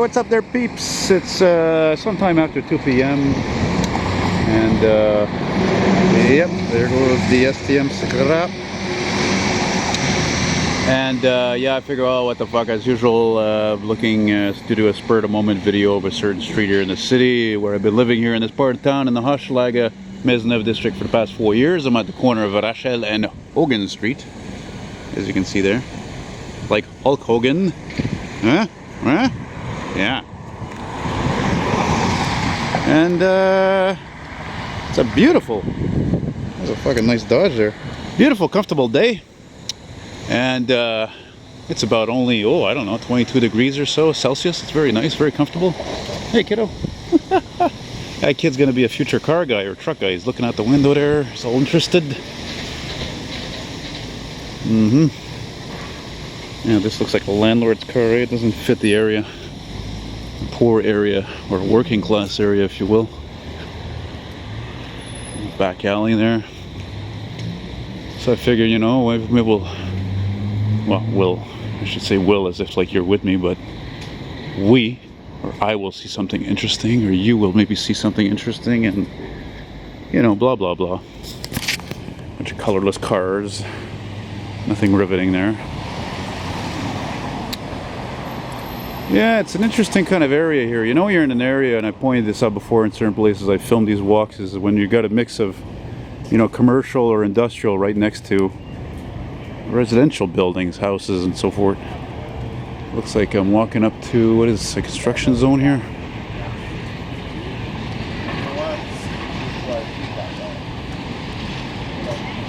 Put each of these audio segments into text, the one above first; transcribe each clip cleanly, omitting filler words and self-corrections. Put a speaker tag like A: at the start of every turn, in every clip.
A: what's up there, peeps? It's sometime after 2 p.m. And yep, there goes the STM scrap. And yeah, I figure, oh, what the fuck, as usual, looking to do a spur of the moment video of a certain street here in the city where I've been living here in this part of town in the Hochelaga Maisonneuve district for the past 4 years. I'm at the corner of Rachel and Hogan Street, as you can see there, like Hulk Hogan. Huh? Huh? Yeah. And it's a beautiful, there's a fucking nice Dodge there. Beautiful, comfortable day. And it's about only, oh, I don't know, 22 degrees or so Celsius. It's very nice, very comfortable. Hey, kiddo. That kid's gonna be a future car guy or truck guy. He's looking out the window there. He's all interested. Yeah, this looks like a landlord's car, right? It doesn't fit the area. The poor area, or working class area, if you will. Back alley there. So I figure, you know, maybe I should say will as if like you're with me, but we, or I will see something interesting, or you will maybe see something interesting, and, you know, blah, blah, blah. Bunch of colorless cars. Nothing riveting there. Yeah, it's an interesting kind of area here. You know, you're in an area, and I pointed this out before in certain places I filmed these walks, is when you got a mix of, you know, commercial or industrial right next to residential buildings, houses, and so forth. Looks like I'm walking up to, what is this, a construction zone here?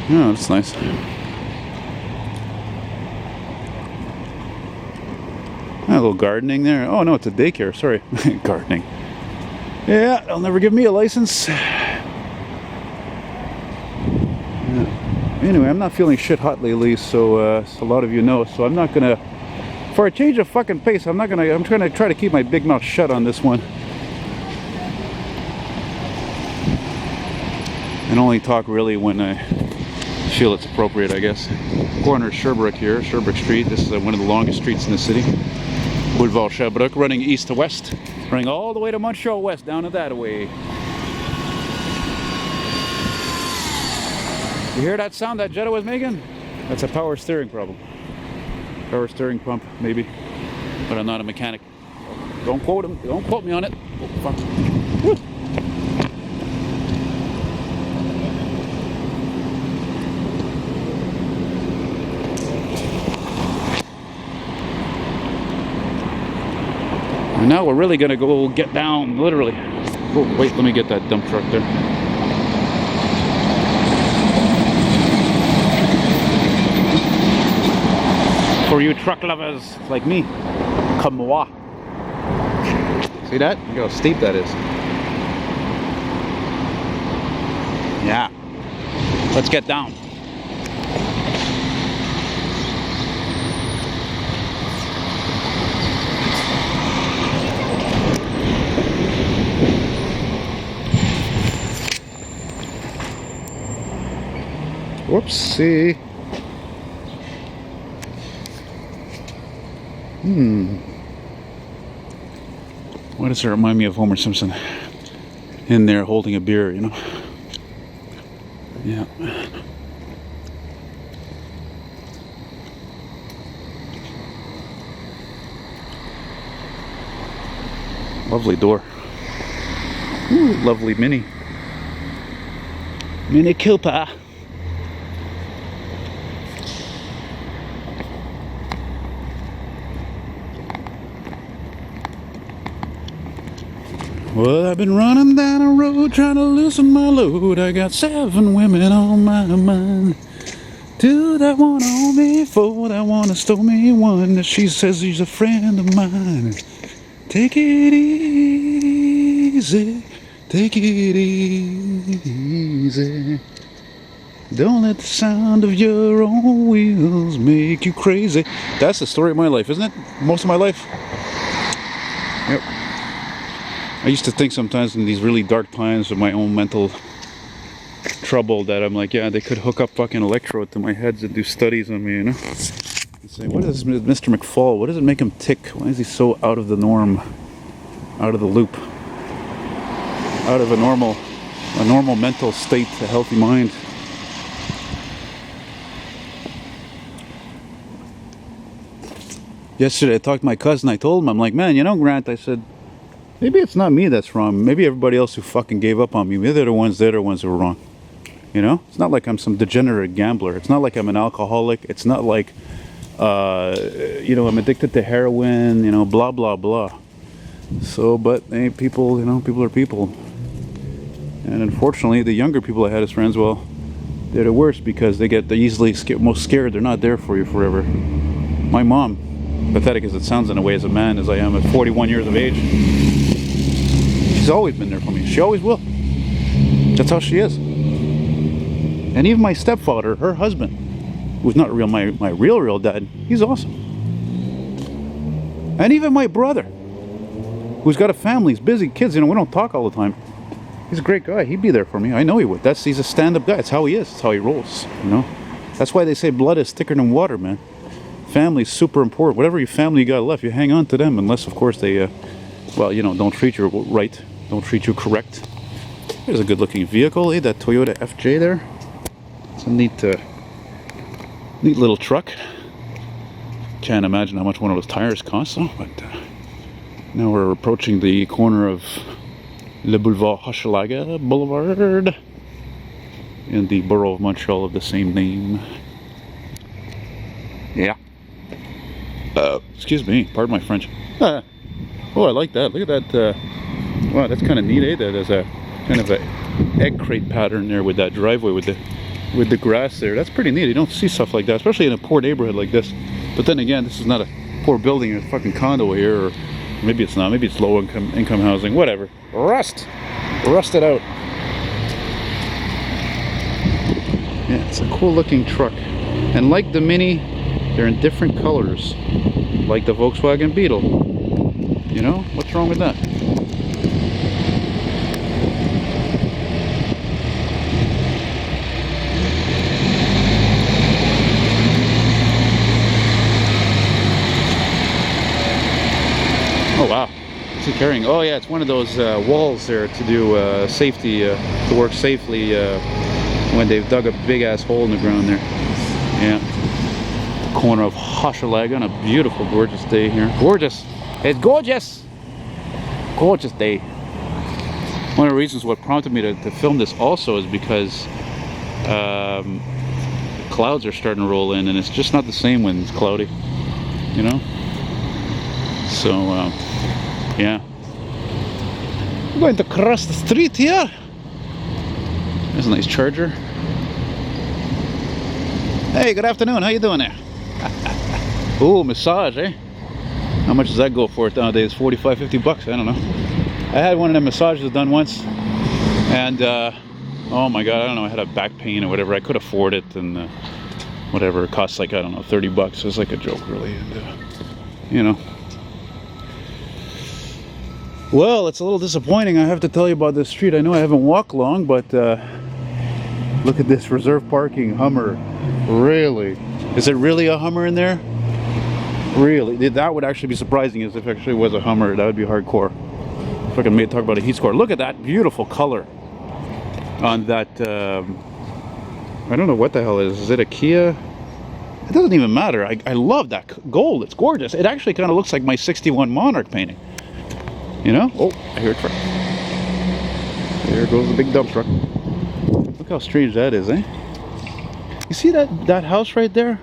A: Yeah, that's nice. A little gardening there. Oh no, it's a daycare, sorry. Gardening. Yeah, they'll never give me a license. Anyway, I'm not feeling shit hot lately, so a lot of you know, so I'm not gonna, for a change of fucking pace, I'm trying to keep my big mouth shut on this one. And only talk really when I feel it's appropriate, I guess. Corner Sherbrooke here, Sherbrooke Street. This is one of the longest streets in the city. Boulevard Sherbrooke, running east to west, running all the way to Montreal west, down to that way. You hear that sound that Jetta was making? That's a power steering problem. Power steering pump, maybe. But I'm not a mechanic. Don't quote him. Don't quote me on it. Oh, fuck. Woo. And now we're really gonna go get down, literally. Oh, wait, let me get that dump truck there. For you truck lovers like me, comme moi. See that? Look how steep that is. Yeah. Let's get down. Whoopsie. Why does it remind me of Homer Simpson in there holding a beer, you know? Yeah. Lovely door. Ooh, lovely Mini Cooper. Well, I've been running down a road trying to loosen my load. I got 7 women on my mind. 2 that want to own me, 4 that want to steal me, 1 that she says she's a friend of mine. Take it easy, take it easy. Don't let the sound of your own wheels make you crazy. That's the story of my life, isn't it? Most of my life. Yep. I used to think sometimes in these really dark times of my own mental trouble that I'm like, yeah, they could hook up fucking electrode to my heads and do studies on me, you know? And say, what is Mr. McFall? What does it make him tick? Why is he so out of the norm? out of the loop, out of a normal mental state, a healthy mind. Yesterday I talked to my cousin. I told him, I'm like, man, you know, Grant, I said, maybe it's not me that's wrong. Maybe everybody else who fucking gave up on me, maybe they're the ones who were wrong. You know, it's not like I'm some degenerate gambler. It's not like I'm an alcoholic. It's not like, you know, I'm addicted to heroin, you know, blah, blah, blah. So, but hey, people, you know, people are people. And unfortunately, the younger people I had as friends, well, they're the worst because they're easily most scared. They're not there for you forever. My mom, pathetic as it sounds in a way as a man as I am at 41 years of age, she's always been there for me. She always will. That's how she is. And even my stepfather, her husband, who's not my real dad, he's awesome. And even my brother, who's got a family, he's busy, kids, you know, we don't talk all the time. He's a great guy. He'd be there for me. I know he would. He's a stand-up guy. It's how he is. It's how he rolls, you know. That's why they say blood is thicker than water, man. Family's super important. Whatever your family you got left, you hang on to them, unless, of course, they, well, you know, don't treat you right, don't treat you correct. There's a good-looking vehicle, eh? That Toyota FJ there. It's a neat little truck. Can't imagine how much one of those tires costs, though. But now we're approaching the corner of Le Boulevard Hochelaga Boulevard in the borough of Montreal of the same name. Yeah. Excuse me. Pardon my French. Oh, I like that. Look at that. Wow, that's kind of neat, eh? There's a kind of a egg crate pattern there with that driveway with the grass there. That's pretty neat. You don't see stuff like that, especially in a poor neighborhood like this. But then again, this is not a poor building. It's a fucking condo here, or maybe it's not. Maybe it's low income housing. Whatever. Rust it out. Yeah, it's a cool looking truck. And like the Mini, they're in different colors, like the Volkswagen Beetle. You know, what's wrong with that? Oh wow, what's he carrying? Oh yeah, it's one of those walls there to do safety, to work safely when they've dug a big ass hole in the ground there. Yeah. Corner of Hochelaga on a beautiful, gorgeous day here. Gorgeous. It's gorgeous. Gorgeous day. One of the reasons what prompted me to film this also is because clouds are starting to roll in, and it's just not the same when it's cloudy, you know. So yeah, I'm going to cross the street here. There's a nice Charger. Hey, good afternoon. How you doing there? Ooh, massage, eh? How much does that go for it nowadays? 45, 50 bucks? I don't know. I had one of them massages done once, and oh my god, I don't know, I had a back pain or whatever. I could afford it, and whatever, it costs like, I don't know, 30 bucks. It was like a joke, really, and you know. Well, it's a little disappointing, I have to tell you about this street. I know I haven't walked long, but look at this reserve parking Hummer. Really? Is it really a Hummer in there? Really? That would actually be surprising if it actually was a Hummer. That would be hardcore. If I can talk about a heat score. Look at that beautiful color on that. I don't know what the hell it is. Is it a Kia? It doesn't even matter. I love that gold. It's gorgeous. It actually kind of looks like my 61 Monarch painting. You know? Oh, I hear a truck. There goes the big dump truck. Look how strange that is, eh? You see that house right there?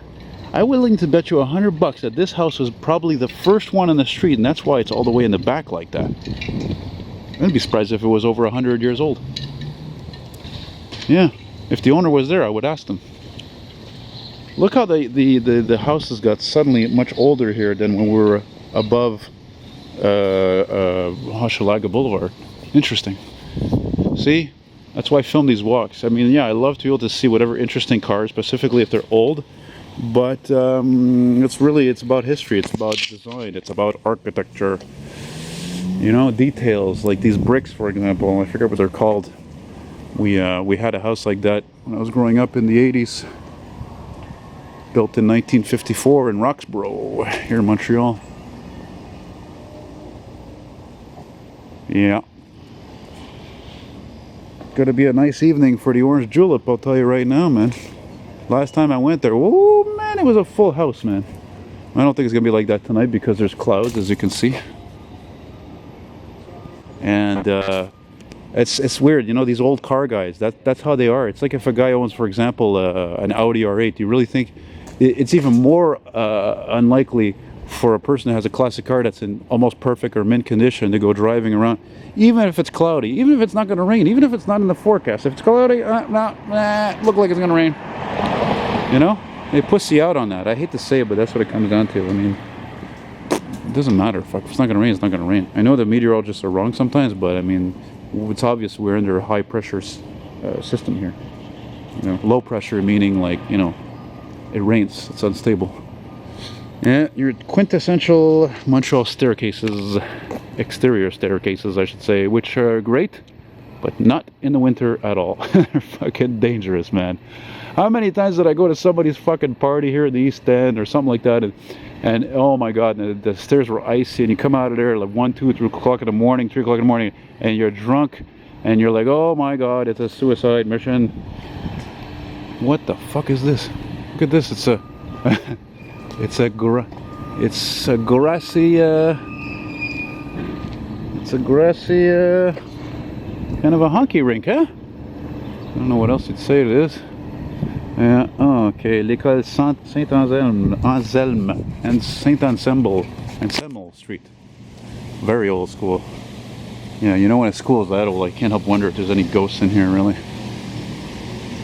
A: I'm willing to bet you $100 that this house was probably the first one on the street, and that's why it's all the way in the back like that. I'd be surprised if it was over 100 years old. Yeah, if the owner was there, I would ask them. Look how the houses got suddenly much older here than when we were above Hochelaga Boulevard. Interesting. See? That's why I film these walks. I mean, yeah, I love to be able to see whatever interesting cars, specifically if they're old. But it's about history. It's about design. It's about architecture. You know, details like these bricks, for example. I forget what they're called. We had a house like that when I was growing up in the 80s. Built in 1954 in Roxborough, here in Montreal. Yeah. Gonna be a nice evening for the orange julep, I'll tell you right now, man. Last time I went there, oh man, it was a full house, man. I don't think it's gonna be like that tonight because there's clouds, as you can see. And it's weird, you know, these old car guys, that's how they are. It's like if a guy owns, for example, an Audi R8, you really think it's even more unlikely for a person who has a classic car that's in almost perfect or mint condition to go driving around, even if it's cloudy, even if it's not going to rain, even if it's not in the forecast. If it's cloudy, look like it's going to rain. You know, they pussy out on that. I hate to say it, but that's what it comes down to. I mean, it doesn't matter. If it's not going to rain, it's not going to rain. I know the meteorologists are wrong sometimes, but I mean, it's obvious we're under a high pressure system here. You know, low pressure meaning like, you know, it rains, it's unstable. Yeah, your quintessential Montreal staircases, exterior staircases, I should say, which are great, but not in the winter at all. They're fucking dangerous, man. How many times did I go to somebody's fucking party here in the East End or something like that, and oh my god, the stairs were icy, and you come out of there like 1, 2, 3 o'clock in the morning, 3 o'clock in the morning, and you're drunk, and you're like, oh my god, it's a suicide mission. What the fuck is this? Look at this. It's a it's a grassy kind of a honky rink, huh? I don't know what else you'd say it is. Yeah, oh, okay, l'école Saint-Anselme and Saint-Anselme Street. Very old school. Yeah, you know when a school is that old, I can't help wonder if there's any ghosts in here, really.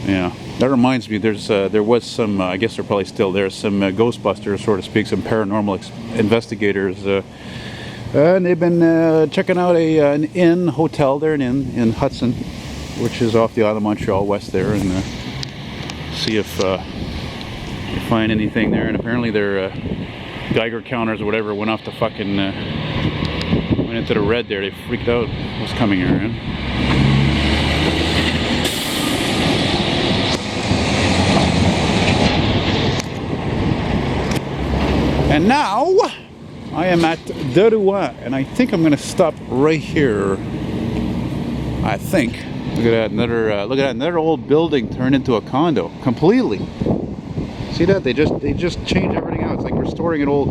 A: Yeah, that reminds me, there was some, I guess they're probably still there, some Ghostbusters, so to speak, some paranormal investigators, and they've been checking out an inn, hotel there, an inn in Hudson, which is off the island of Montreal, west there, and see if you find anything there. And apparently their Geiger counters or whatever went off the fucking, went into the red there. They freaked out what's coming here, man. And now I am at De Rouen, and I think I'm gonna stop right here. I think. Look at that, another old building turned into a condo completely. See that? They just changed everything out. It's like restoring an old